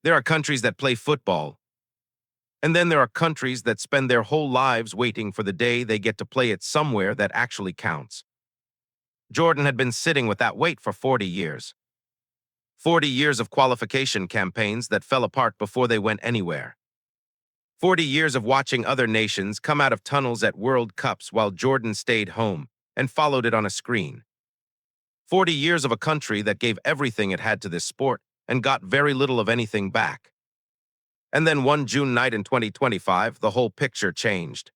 There are countries that play football, and then there are countries that spend their whole lives waiting for the day they get to play it somewhere that actually counts. Jordan had been sitting with that wait for 40 years. 40 years of qualification campaigns that fell apart before they went anywhere. 40 years of watching other nations come out of tunnels at World Cups while Jordan stayed home and followed it on a screen. 40 years of a country that gave everything it had to this sport and got very little of anything back. And then one June night in 2025, the whole picture changed.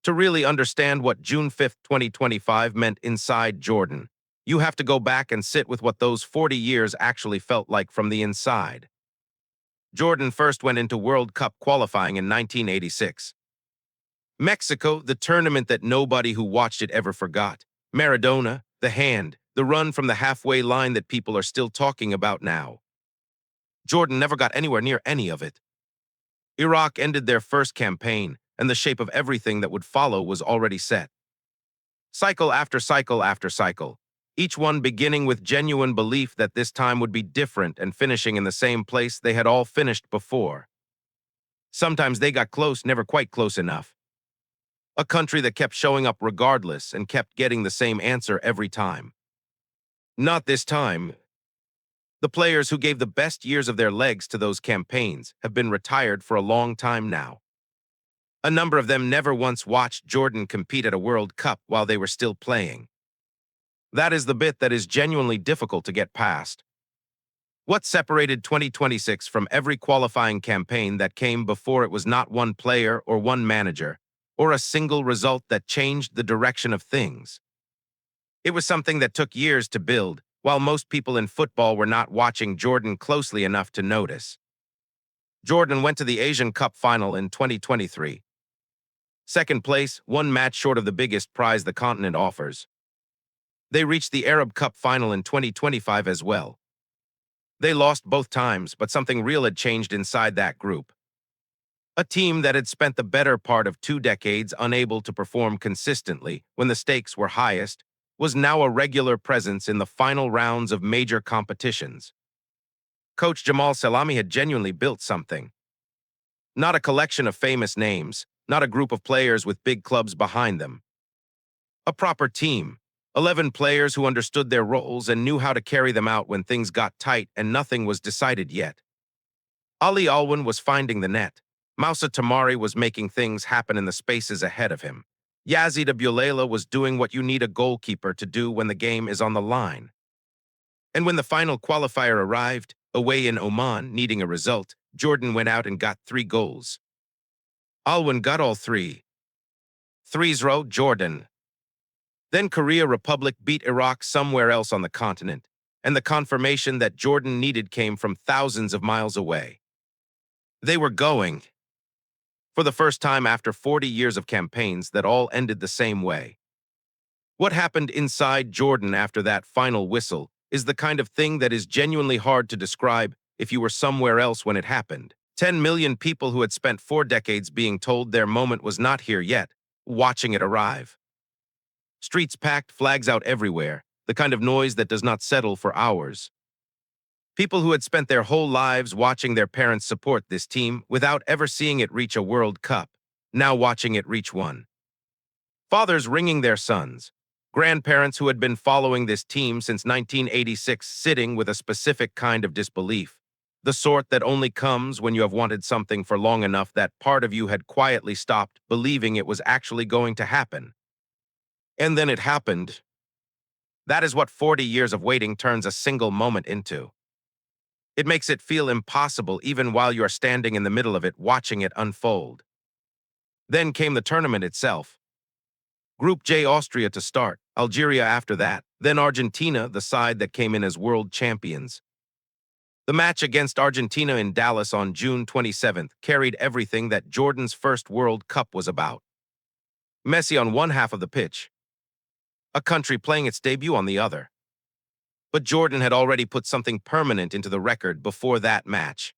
To really understand what June 5th, 2025 meant inside Jordan, you have to go back and sit with what those 40 years actually felt like from the inside. Jordan first went into World Cup qualifying in 1986. Mexico, the tournament that nobody who watched it ever forgot. Maradona, the hand, the run from the halfway line that people are still talking about now. Jordan never got anywhere near any of it. Iraq ended their first campaign, and the shape of everything that would follow was already set. Cycle after cycle after cycle, each one beginning with genuine belief that this time would be different and finishing in the same place they had all finished before. Sometimes they got close, never quite close enough. A country that kept showing up regardless and kept getting the same answer every time. Not this time. The players who gave the best years of their legs to those campaigns have been retired for a long time now. A number of them never once watched Jordan compete at a World Cup while they were still playing. That is the bit that is genuinely difficult to get past. What separated 2026 from every qualifying campaign that came before it was not one player or one manager, or a single result that changed the direction of things. It was something that took years to build, while most people in football were not watching Jordan closely enough to notice. Jordan went to the Asian Cup final in 2023. Second place, one match short of the biggest prize the continent offers. They reached the Arab Cup final in 2025 as well. They lost both times, but something real had changed inside that group. A team that had spent the better part of 2 decades unable to perform consistently when the stakes were highest was now a regular presence in the final rounds of major competitions. Coach Jamal Salami had genuinely built something. Not a collection of famous names, not a group of players with big clubs behind them. A proper team, 11 players who understood their roles and knew how to carry them out when things got tight and nothing was decided yet. Ali Alwin was finding the net. Moussa Tamari was making things happen in the spaces ahead of him. Yazid Abulela was doing what you need a goalkeeper to do when the game is on the line. And when the final qualifier arrived, away in Oman, needing a result, Jordan went out and got 3 goals. Alwin got all 3. 3-0 Jordan. Then Korea Republic beat Iraq somewhere else on the continent, and the confirmation that Jordan needed came from thousands of miles away. They were going. For the first time after 40 years of campaigns that all ended the same way. What happened inside Jordan after that final whistle is the kind of thing that is genuinely hard to describe if you were somewhere else when it happened. 10 million people who had spent 4 decades being told their moment was not here yet, watching it arrive. Streets packed, flags out everywhere, the kind of noise that does not settle for hours. People who had spent their whole lives watching their parents support this team without ever seeing it reach a World Cup, now watching it reach one. Fathers ringing their sons. Grandparents who had been following this team since 1986 sitting with a specific kind of disbelief, the sort that only comes when you have wanted something for long enough that part of you had quietly stopped believing it was actually going to happen. And then it happened. That is what 40 years of waiting turns a single moment into. It makes it feel impossible even while you are standing in the middle of it watching it unfold. Then came the tournament itself. Group J Austria to start, Algeria after that, then Argentina, the side that came in as world champions. The match against Argentina in Dallas on June 27th carried everything that Jordan's first World Cup was about. Messi on one half of the pitch, a country playing its debut on the other. But Jordan had already put something permanent into the record before that match.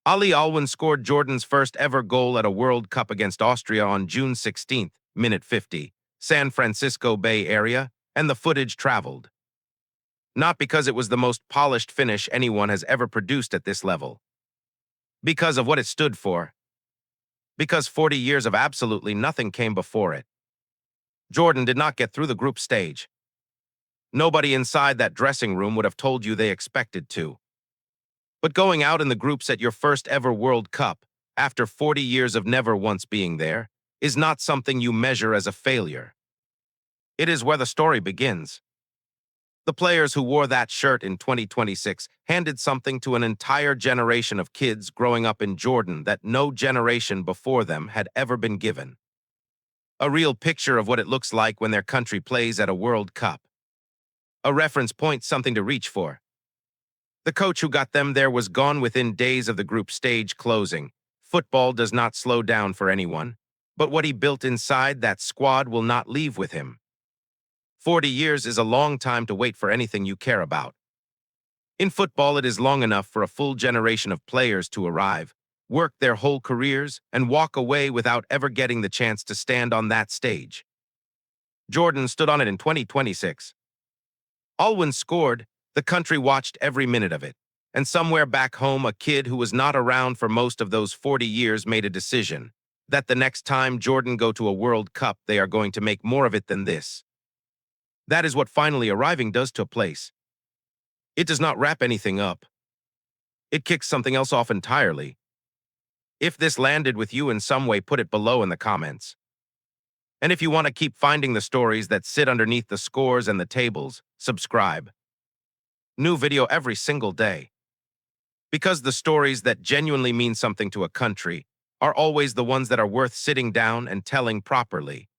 Ali Alwin scored Jordan's first ever goal at a World Cup against Austria on June 16th, minute 50, San Francisco Bay Area, and the footage traveled. Not because it was the most polished finish anyone has ever produced at this level. Because of what it stood for. Because 40 years of absolutely nothing came before it. Jordan did not get through the group stage. Nobody inside that dressing room would have told you they expected to. But going out in the groups at your first ever World Cup, after 40 years of never once being there, is not something you measure as a failure. It is where the story begins. The players who wore that shirt in 2026 handed something to an entire generation of kids growing up in Jordan that no generation before them had ever been given. A real picture of what it looks like when their country plays at a World Cup. A reference point, something to reach for. The coach who got them there was gone within days of the group stage closing. Football does not slow down for anyone, but what he built inside that squad will not leave with him. 40 years is a long time to wait for anything you care about. In football, it is long enough for a full generation of players to arrive, work their whole careers, and walk away without ever getting the chance to stand on that stage. Jordan stood on it in 2026. Alwyn scored, the country watched every minute of it, and somewhere back home a kid who was not around for most of those 40 years made a decision that the next time Jordan go to a World Cup they are going to make more of it than this. That is what finally arriving does to a place. It does not wrap anything up. It kicks something else off entirely. If this landed with you in some way, put it below in the comments. And if you want to keep finding the stories that sit underneath the scores and the tables, subscribe. New video every single day. Because the stories that genuinely mean something to a country are always the ones that are worth sitting down and telling properly.